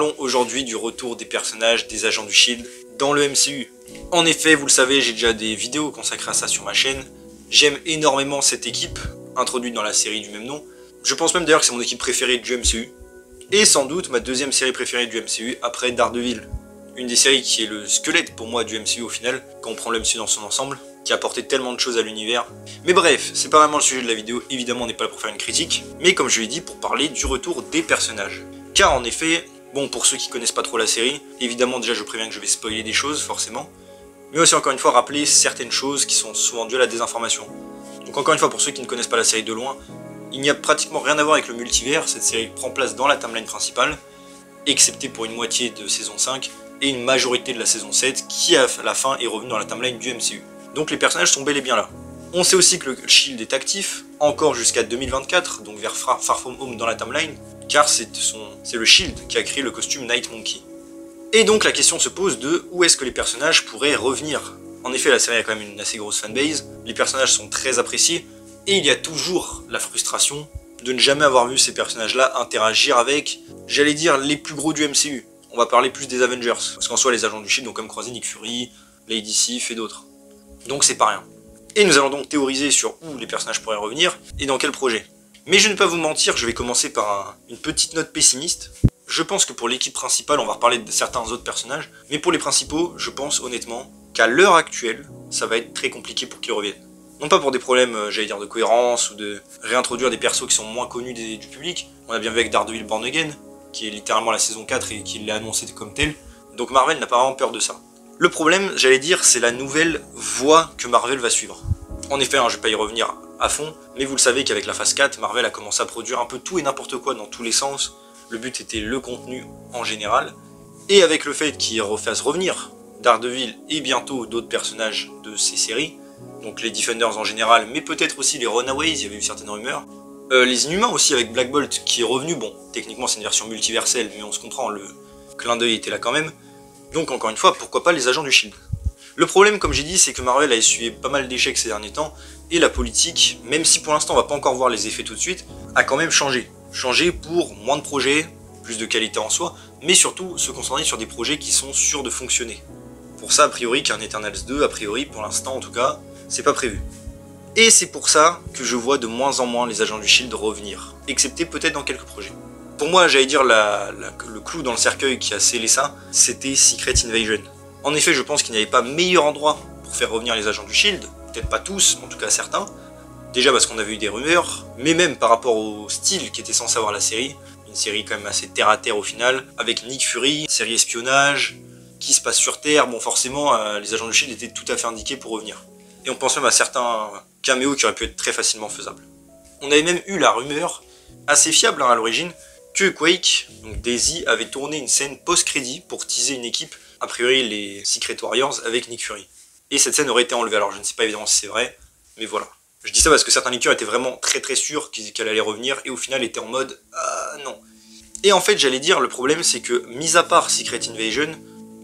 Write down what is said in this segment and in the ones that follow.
parlons aujourd'hui du retour des personnages des agents du Shield dans le MCU. En effet, vous le savez, j'ai déjà des vidéos consacrées à ça sur ma chaîne. J'aime énormément cette équipe, introduite dans la série du même nom. Je pense même d'ailleurs que c'est mon équipe préférée du MCU. Et sans doute ma deuxième série préférée du MCU après Daredevil. Une des séries qui est le squelette pour moi du MCU au final, quand on prend le MCU dans son ensemble, qui a apporté tellement de choses à l'univers. Mais bref, c'est pas vraiment le sujet de la vidéo, évidemment on n'est pas là pour faire une critique, mais comme je l'ai dit, pour parler du retour des personnages. Car en effet, bon pour ceux qui connaissent pas trop la série, évidemment déjà je préviens que je vais spoiler des choses forcément, mais aussi encore une fois rappeler certaines choses qui sont souvent dues à la désinformation. Donc encore une fois pour ceux qui ne connaissent pas la série de loin, il n'y a pratiquement rien à voir avec le multivers, cette série prend place dans la timeline principale, excepté pour une moitié de saison 5 et une majorité de la saison 7 qui à la fin est revenue dans la timeline du MCU. Donc les personnages sont bel et bien là. On sait aussi que le Shield est actif, encore jusqu'à 2024, donc vers Far From Home dans la timeline, car c'est le Shield qui a créé le costume Night Monkey. Et donc la question se pose de où est-ce que les personnages pourraient revenir. En effet la série a quand même une assez grosse fanbase, les personnages sont très appréciés, et il y a toujours la frustration de ne jamais avoir vu ces personnages-là interagir avec, j'allais dire, les plus gros du MCU. On va parler plus des Avengers, parce qu'en soi les agents du Shield ont comme croisé Nick Fury, Lady Sif et d'autres. Donc c'est pas rien. Et nous allons donc théoriser sur où les personnages pourraient revenir, et dans quel projet. Mais je ne vais pas vous mentir, je vais commencer par une petite note pessimiste. Je pense que pour l'équipe principale, on va reparler de certains autres personnages, mais pour les principaux, je pense honnêtement qu'à l'heure actuelle, ça va être très compliqué pour qu'ils reviennent. Non pas pour des problèmes, j'allais dire, de cohérence, ou de réintroduire des persos qui sont moins connus du public. On a bien vu avec Daredevil Born Again, qui est littéralement la saison 4 et qui l'a annoncé comme tel. Donc Marvel n'a pas vraiment peur de ça. Le problème, j'allais dire, c'est la nouvelle voie que Marvel va suivre. En effet, je vais pas y revenir à fond, mais vous le savez qu'avec la phase 4, Marvel a commencé à produire un peu tout et n'importe quoi dans tous les sens. Le but était le contenu en général. Et avec le fait qu'ils refassent revenir Daredevil et bientôt d'autres personnages de ces séries, donc les Defenders en général, mais peut-être aussi les Runaways, il y avait eu certaines rumeurs. Les Inhumains aussi avec Black Bolt qui est revenu, bon, techniquement c'est une version multiverselle, mais on se comprend, le clin d'œil était là quand même. Donc encore une fois, pourquoi pas les agents du Shield. Le problème, comme j'ai dit, c'est que Marvel a essuyé pas mal d'échecs ces derniers temps, et la politique, même si pour l'instant on va pas encore voir les effets tout de suite, a quand même changé. Changé pour moins de projets, plus de qualité en soi, mais surtout se concentrer sur des projets qui sont sûrs de fonctionner. Pour ça, a priori, qu'un Eternals 2, a priori, pour l'instant en tout cas, c'est pas prévu. Et c'est pour ça que je vois de moins en moins les agents du Shield revenir, excepté peut-être dans quelques projets. Pour moi, j'allais dire, le clou dans le cercueil qui a scellé ça, c'était Secret Invasion. En effet, je pense qu'il n'y avait pas meilleur endroit pour faire revenir les agents du Shield, peut-être pas tous, en tout cas certains. Déjà parce qu'on avait eu des rumeurs, mais même par rapport au style qui était censé avoir la série, une série quand même assez terre à terre au final, avec Nick Fury, série espionnage, qui se passe sur Terre, bon forcément, les agents du Shield étaient tout à fait indiqués pour revenir. Et on pense même à certains caméos qui auraient pu être très facilement faisables. On avait même eu la rumeur, assez fiable à l'origine, que Quake, donc Daisy, avait tourné une scène post-crédit pour teaser une équipe, a priori les Secret Warriors, avec Nick Fury. Et cette scène aurait été enlevée, alors je ne sais pas évidemment si c'est vrai, mais voilà. Je dis ça parce que certains leakers étaient vraiment très sûrs qu'elle allait revenir, et au final étaient en mode « Ah non ». Et en fait, j'allais dire, le problème c'est que, mis à part Secret Invasion,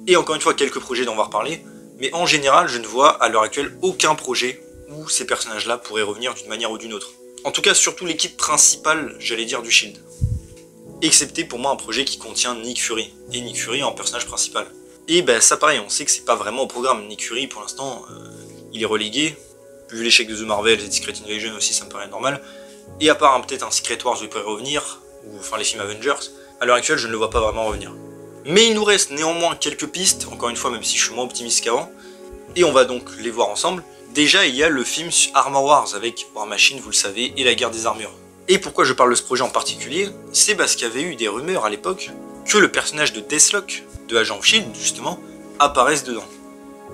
et encore une fois quelques projets dont on va reparler, mais en général, je ne vois à l'heure actuelle aucun projet où ces personnages-là pourraient revenir d'une manière ou d'une autre. En tout cas, surtout l'équipe principale, j'allais dire, du Shield. Excepté pour moi un projet qui contient Nick Fury, et Nick Fury en personnage principal. Et ben ça pareil, on sait que c'est pas vraiment au programme. Nick Fury pour l'instant, il est relégué, vu l'échec de The Marvels et de Secret Invasion aussi, ça me paraît normal. Et à part peut-être un Secret Wars où il pourrait revenir, ou enfin les films Avengers, à l'heure actuelle je ne le vois pas vraiment revenir. Mais il nous reste néanmoins quelques pistes, encore une fois même si je suis moins optimiste qu'avant, et on va donc les voir ensemble. Déjà il y a le film Armor Wars avec War Machine, vous le savez, et la guerre des armures. Et pourquoi je parle de ce projet en particulier, c'est parce qu'il y avait eu des rumeurs à l'époque que le personnage de Deathlock, de Agent of Shield justement, apparaisse dedans.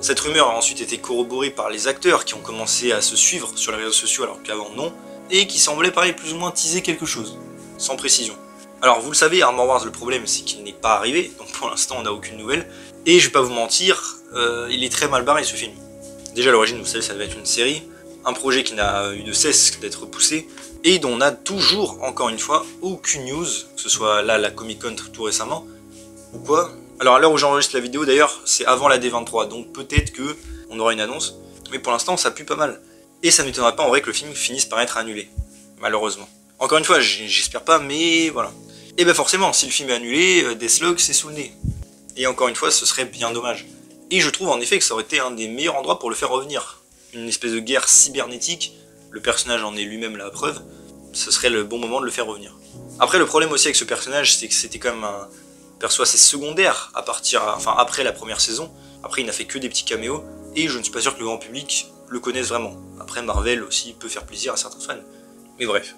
Cette rumeur a ensuite été corroborée par les acteurs qui ont commencé à se suivre sur les réseaux sociaux alors qu'avant non, et qui semblaient pareil plus ou moins teaser quelque chose, sans précision. Alors vous le savez, Armor Wars, le problème c'est qu'il n'est pas arrivé, donc pour l'instant on n'a aucune nouvelle, et je vais pas vous mentir, il est très mal barré ce film. Déjà à l'origine, vous savez, ça devait être une série, un projet qui n'a eu de cesse d'être repoussé, et dont on n'a toujours, encore une fois, aucune news, que ce soit là la Comic Con tout récemment, ou quoi. Alors à l'heure où j'enregistre la vidéo d'ailleurs, c'est avant la D23, donc peut-être que on aura une annonce, mais pour l'instant ça pue pas mal. Et ça ne m'étonnerait pas en vrai que le film finisse par être annulé, malheureusement. Encore une fois, j'espère pas, mais voilà. Et ben forcément, si le film est annulé, Deathstroke c'est sous le nez. Et encore une fois, ce serait bien dommage. Et je trouve en effet que ça aurait été un des meilleurs endroits pour le faire revenir. Une espèce de guerre cybernétique, le personnage en est lui-même la preuve, ce serait le bon moment de le faire revenir. Après, le problème aussi avec ce personnage, c'est que c'était quand même un perso assez secondaire après la première saison. Après, il n'a fait que des petits caméos, et je ne suis pas sûr que le grand public le connaisse vraiment. Après, Marvel aussi peut faire plaisir à certains fans. Mais bref.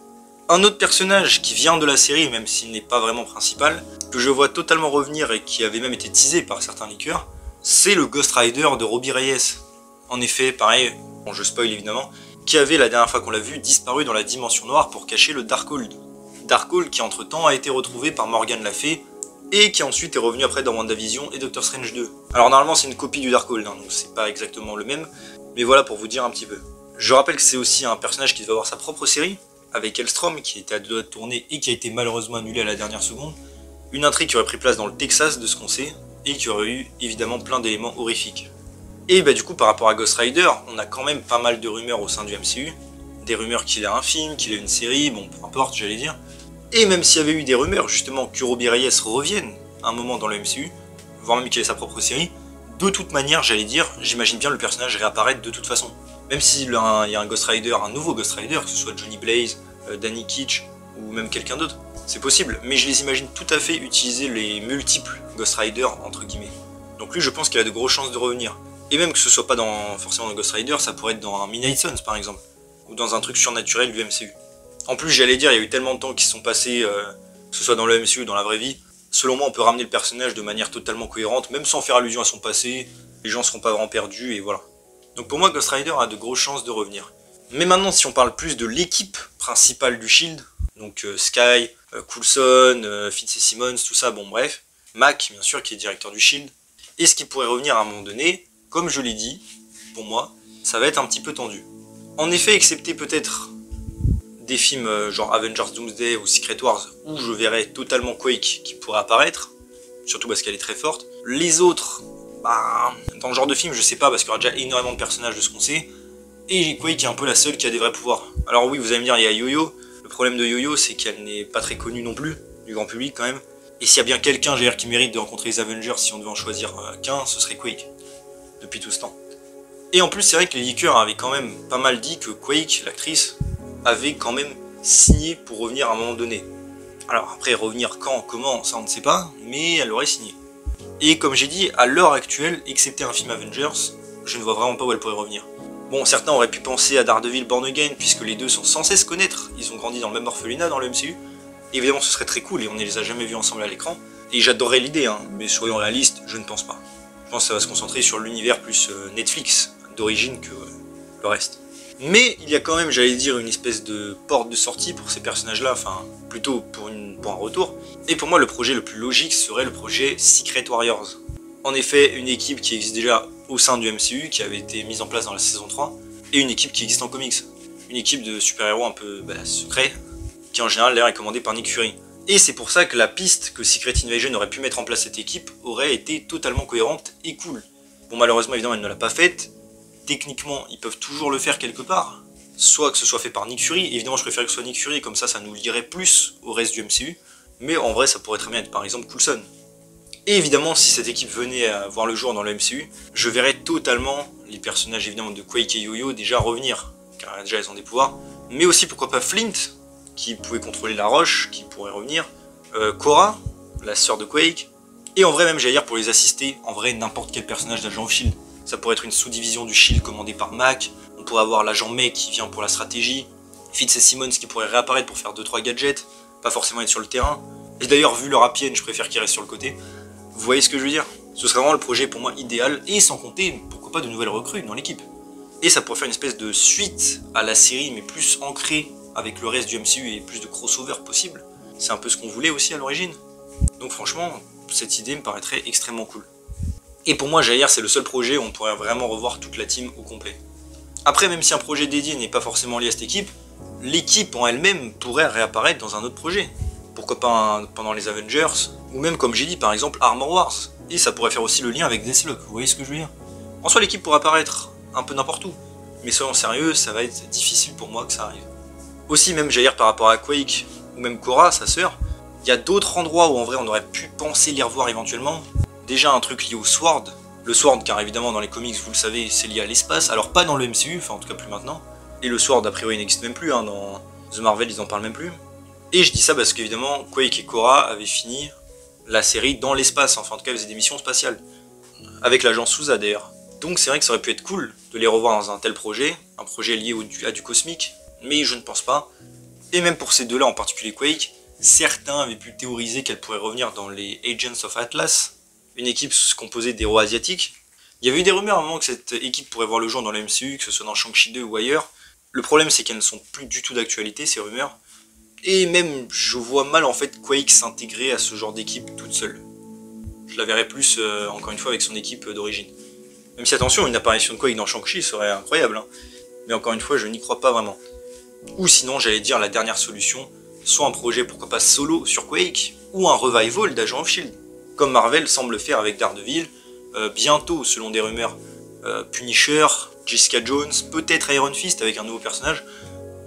Un autre personnage qui vient de la série, même s'il n'est pas vraiment principal, que je vois totalement revenir et qui avait même été teasé par certains leakers, c'est le Ghost Rider de Robbie Reyes. En effet, pareil, bon, je spoil évidemment, qui avait la dernière fois qu'on l'a vu disparu dans la dimension noire pour cacher le Darkhold. Darkhold qui entre temps a été retrouvé par Morgan Le Fay et qui ensuite est revenu après dans WandaVision et Doctor Strange 2. Alors normalement c'est une copie du Darkhold, hein, donc c'est pas exactement le même, mais voilà pour vous dire un petit peu. Je rappelle que c'est aussi un personnage qui devait avoir sa propre série, avec Hellstrom qui était à deux doigts de tourner et qui a été malheureusement annulé à la dernière seconde. Une intrigue qui aurait pris place dans le Texas de ce qu'on sait, et qui aurait eu évidemment plein d'éléments horrifiques. Et bah du coup par rapport à Ghost Rider, on a quand même pas mal de rumeurs au sein du MCU, des rumeurs qu'il a un film, qu'il a une série, bon peu importe j'allais dire. Et même s'il y avait eu des rumeurs justement que Robbie Reyes revienne un moment dans le MCU, voire même qu'il ait sa propre série, de toute manière j'allais dire, j'imagine bien le personnage réapparaître de toute façon. Même s'il y a un Ghost Rider, un nouveau Ghost Rider, que ce soit Johnny Blaze, Danny Ketch ou même quelqu'un d'autre, c'est possible, mais je les imagine tout à fait utiliser les multiples Ghost Rider entre guillemets. Donc lui je pense qu'il a de grosses chances de revenir. Et même que ce soit pas forcément dans Ghost Rider, ça pourrait être dans un Midnight Suns par exemple, ou dans un truc surnaturel du MCU. En plus j'allais dire, il y a eu tellement de temps qui se sont passés, que ce soit dans le MCU ou dans la vraie vie, selon moi on peut ramener le personnage de manière totalement cohérente, même sans faire allusion à son passé, les gens seront pas vraiment perdus et voilà. Donc pour moi Ghost Rider a de grosses chances de revenir. Mais maintenant si on parle plus de l'équipe principale du SHIELD, donc Sky, Coulson, Fitzsimmons, tout ça, bon bref, Mac bien sûr qui est directeur du SHIELD, et ce qui pourrait revenir à un moment donné, comme je l'ai dit, pour moi, ça va être un petit peu tendu. En effet, excepté peut-être des films genre Avengers Doomsday ou Secret Wars, où je verrais totalement Quake qui pourrait apparaître, surtout parce qu'elle est très forte. Les autres, bah, dans le genre de film, je sais pas, parce qu'il y aura déjà énormément de personnages de ce qu'on sait, et Quake est un peu la seule qui a des vrais pouvoirs. Alors oui, vous allez me dire, il y a Yo-Yo, le problème de Yo-Yo, c'est qu'elle n'est pas très connue non plus, du grand public quand même, et s'il y a bien quelqu'un, qui mérite de rencontrer les Avengers, si on devait en choisir qu'un, ce serait Quake. Depuis tout ce temps. Et en plus c'est vrai que les leakers avaient quand même pas mal dit que Quake, l'actrice, avait quand même signé pour revenir à un moment donné. Alors après revenir quand, comment, ça on ne sait pas, mais elle aurait signé. Et comme j'ai dit, à l'heure actuelle, excepté un film Avengers, je ne vois vraiment pas où elle pourrait revenir. Bon, certains auraient pu penser à Daredevil Born Again, puisque les deux sont censés se connaître, ils ont grandi dans le même orphelinat dans le MCU. Évidemment ce serait très cool et on ne les a jamais vus ensemble à l'écran, et j'adorerais l'idée, hein, mais soyons réalistes, je ne pense pas. Je pense que ça va se concentrer sur l'univers plus Netflix d'origine que le reste. Mais il y a quand même, j'allais dire, une espèce de porte de sortie pour ces personnages-là, enfin plutôt pour un retour. Et pour moi, le projet le plus logique serait le projet Secret Warriors. En effet, une équipe qui existe déjà au sein du MCU, qui avait été mise en place dans la saison 3, et une équipe qui existe en comics. Une équipe de super-héros un peu secret, qui en général d'ailleurs est commandée par Nick Fury. Et c'est pour ça que la piste que Secret Invasion aurait pu mettre en place cette équipe aurait été totalement cohérente et cool. Bon malheureusement évidemment elle ne l'a pas faite, techniquement ils peuvent toujours le faire quelque part, soit que ce soit fait par Nick Fury, évidemment je préfère que ce soit Nick Fury, comme ça nous lierait plus au reste du MCU, mais en vrai ça pourrait très bien être par exemple Coulson. Et évidemment si cette équipe venait à voir le jour dans le MCU, je verrais totalement les personnages évidemment de Quake et Yo-Yo déjà revenir, car déjà elles ont des pouvoirs, mais aussi pourquoi pas Flint, qui pouvait contrôler la roche, qui pourrait revenir, Cora, la sœur de Quake, et en vrai même j'allais dire pour les assister, en vrai n'importe quel personnage d'agent of SHIELD. Ça pourrait être une sous-division du SHIELD commandée par Mac, on pourrait avoir l'agent May qui vient pour la stratégie, Fitzsimmons qui pourrait réapparaître pour faire 2-3 gadgets, pas forcément être sur le terrain, et d'ailleurs vu leur APN je préfère qu'il reste sur le côté. Vous voyez ce que je veux dire? Ce serait vraiment le projet pour moi idéal, et sans compter, pourquoi pas de nouvelles recrues dans l'équipe. Et ça pourrait faire une espèce de suite à la série, mais plus ancrée avec le reste du MCU et plus de crossover possible. C'est un peu ce qu'on voulait aussi à l'origine. Donc franchement, cette idée me paraîtrait extrêmement cool. Et pour moi, j'allais dire, c'est le seul projet où on pourrait vraiment revoir toute la team au complet. Après, même si un projet dédié n'est pas forcément lié à cette équipe, l'équipe en elle-même pourrait réapparaître dans un autre projet. Pourquoi pas pendant les Avengers, ou même comme j'ai dit par exemple Armor Wars. Et ça pourrait faire aussi le lien avec Deathstroke, vous voyez ce que je veux dire? En soi l'équipe pourrait apparaître un peu n'importe où, mais soyons sérieux, ça va être difficile pour moi que ça arrive. Aussi même j'allais dire par rapport à Quake, ou même Cora, sa sœur, Il y a d'autres endroits où en vrai on aurait pu penser les revoir éventuellement. Déjà un truc lié au Sword. Le Sword, car évidemment dans les comics, vous le savez, c'est lié à l'espace. Alors pas dans le MCU, enfin en tout cas plus maintenant. Et le Sword a priori n'existe même plus, hein, dans The Marvel ils en parlent même plus. Et je dis ça parce qu'évidemment Quake et Korra avaient fini la série dans l'espace, enfin en tout cas ils faisaient des missions spatiales. Avec l'agent Souza d'ailleurs. Donc c'est vrai que ça aurait pu être cool de les revoir dans un tel projet, un projet lié à du cosmique, mais je ne pense pas. Et même pour ces deux-là, en particulier Quake, certains avaient pu théoriser qu'elle pourrait revenir dans les Agents of Atlas, une équipe composée d'héros asiatiques. Il y avait eu des rumeurs à un moment que cette équipe pourrait voir le jour dans le MCU, que ce soit dans Shang-Chi 2 ou ailleurs. Le problème c'est qu'elles ne sont plus du tout d'actualité, ces rumeurs. Et même, je vois mal en fait Quake s'intégrer à ce genre d'équipe toute seule. Je la verrais plus, encore une fois, avec son équipe d'origine. Même si attention, une apparition de Quake dans Shang-Chi serait incroyable, hein. Mais encore une fois, je n'y crois pas vraiment. Ou sinon, j'allais dire la dernière solution, soit un projet, pourquoi pas solo sur Quake, ou un revival d'Agent of Shield, comme Marvel semble faire avec Daredevil, bientôt, selon des rumeurs, Punisher, Jessica Jones, peut-être Iron Fist avec un nouveau personnage,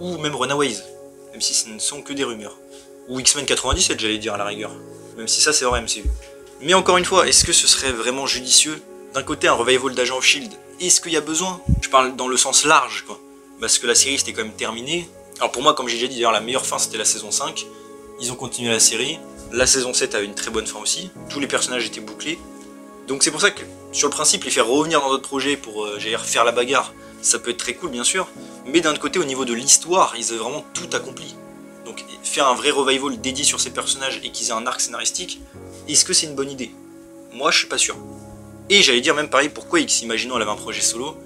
ou même Runaways, même si ce ne sont que des rumeurs. Ou X-Men 97, j'allais dire à la rigueur, même si ça c'est hors MCU. Mais encore une fois, est-ce que ce serait vraiment judicieux? D'un côté, un revival d'Agent of Shield, est-ce qu'il y a besoin? Je parle dans le sens large, quoi. Parce que la série c'était quand même terminée. Alors pour moi, comme j'ai déjà dit, d'ailleurs la meilleure fin c'était la saison 5. Ils ont continué la série. La saison 7 a eu une très bonne fin aussi. Tous les personnages étaient bouclés. Donc c'est pour ça que, sur le principe, les faire revenir dans d'autres projets pour faire la bagarre, ça peut être très cool bien sûr. Mais d'un autre côté, au niveau de l'histoire, ils avaient vraiment tout accompli. Donc faire un vrai revival dédié sur ces personnages et qu'ils aient un arc scénaristique, est-ce que c'est une bonne idée? Moi je suis pas sûr. Et j'allais dire même pareil pour Quake, imaginons elle avait un projet solo,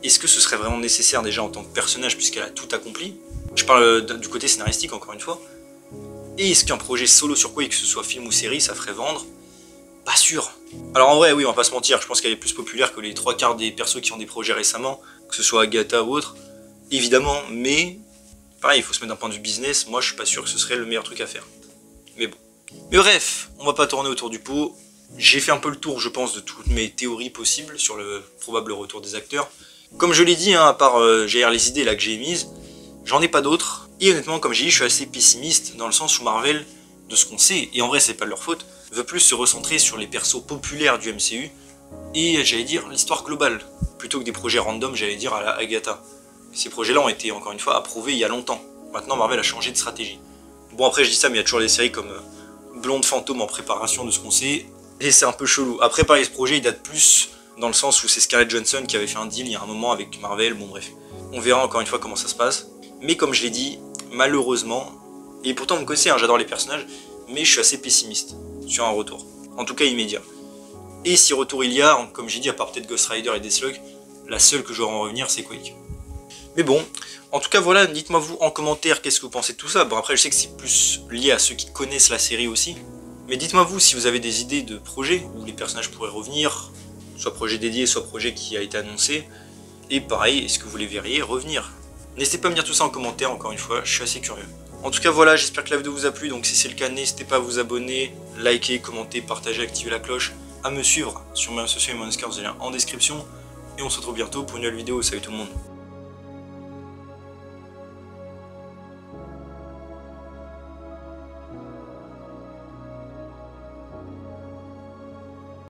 est-ce que ce serait vraiment nécessaire déjà en tant que personnage puisqu'elle a tout accompli? Je parle du côté scénaristique encore une fois. Et est-ce qu'un projet solo sur Quake, que ce soit film ou série, ça ferait vendre? Pas sûr. Alors en vrai, oui, on va pas se mentir, je pense qu'elle est plus populaire que les 3/4 des persos qui ont des projets récemment, que ce soit Agatha ou autre, évidemment, mais pareil, il faut se mettre d'un point de vue business, moi je suis pas sûr que ce serait le meilleur truc à faire. Mais bon. Mais bref, on va pas tourner autour du pot. J'ai fait un peu le tour, je pense, de toutes mes théories possibles sur le probable retour des acteurs. Comme je l'ai dit, hein, à part les idées là que j'ai émises, j'en ai pas d'autres. Et honnêtement, comme j'ai dit, je suis assez pessimiste dans le sens où Marvel, de ce qu'on sait, et en vrai c'est pas de leur faute, veut plus se recentrer sur les persos populaires du MCU et j'allais dire l'histoire globale, plutôt que des projets random, j'allais dire à la Agatha. Ces projets-là ont été encore une fois approuvés il y a longtemps. Maintenant Marvel a changé de stratégie. Bon après je dis ça, mais il y a toujours des séries comme Blonde Fantôme en préparation de ce qu'on sait. Et c'est un peu chelou. Après, pareil, ce projet, il date plus dans le sens où c'est Scarlett Johansson qui avait fait un deal il y a un moment avec Marvel. Bon, bref. On verra encore une fois comment ça se passe. Mais comme je l'ai dit, malheureusement, et pourtant, vous me connaissez, hein, j'adore les personnages, mais je suis assez pessimiste sur un retour. En tout cas, immédiat. Et si retour il y a, comme j'ai dit, à part peut-être Ghost Rider et Deathstroke, la seule que j'aurai en revenir, c'est Quake. Mais bon, en tout cas, voilà, dites-moi vous en commentaire qu'est-ce que vous pensez de tout ça. Bon, après, je sais que c'est plus lié à ceux qui connaissent la série aussi. Mais dites-moi vous si vous avez des idées de projets où les personnages pourraient revenir, soit projet dédié, soit projet qui a été annoncé. Et pareil, est-ce que vous les verriez revenir? N'hésitez pas à me dire tout ça en commentaire, encore une fois, je suis assez curieux. En tout cas voilà, j'espère que la vidéo vous a plu, donc si c'est le cas, n'hésitez pas à vous abonner, liker, commenter, partager, activer la cloche, à me suivre sur mes réseaux sociaux et mon Discord, vous avez un lien en description. Et on se retrouve bientôt pour une nouvelle vidéo, salut tout le monde.